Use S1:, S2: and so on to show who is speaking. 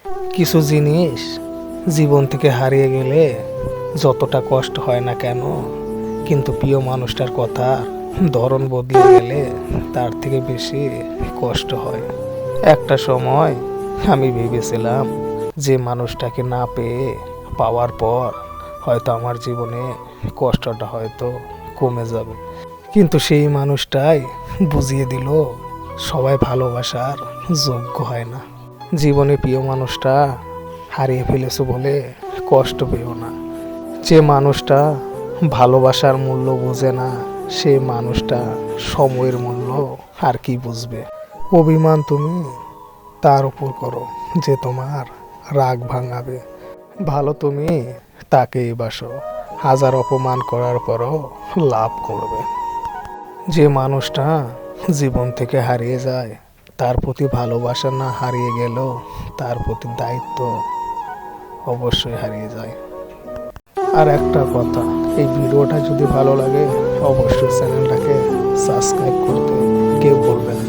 S1: কিছু জিনিস জীবন থেকে হারিয়ে গেলে যতটা কষ্ট হয় না কেন, কিন্তু প্রিয় মানুষটার কথার ধরন বদলে গেলে তার থেকে বেশি কষ্ট হয়। একটা সময় আমি ভেবেছিলাম যে মানুষটাকে না পেয়ে পাওয়ার পর হয়তো আমার জীবনে কষ্টটা হয়তো কমে যাবে, কিন্তু সেই মানুষটাই বুঝিয়ে দিল সবাই ভালোবাসার যোগ্য হয় না। জীবনে প্রিয় মানুষটা হারিয়ে ফেলেছো বলে কষ্ট পেও না। যে মানুষটা ভালোবাসার মূল্য বোঝে না, সে মানুষটা সময়ের মূল্য আর কি বুঝবে। অভিমান তুমি তার উপর করো যে তোমার রাগ ভাঙাবে, ভালো তুমি তাকেই বাসো হাজার অপমান করার পরও লাভ করবে। যে মানুষটা জীবন থেকে হারিয়ে যায় তার প্রতি ভালোবাসা না হারিয়ে গেলেও তার প্রতি দায়িত্ব অবশ্যই হারিয়ে যায়। আর একটা কথা, এই ভিডিওটা যদি ভালো লাগে অবশ্যই চ্যানেলটাকে সাবস্ক্রাইব করতে কেউ বলবেন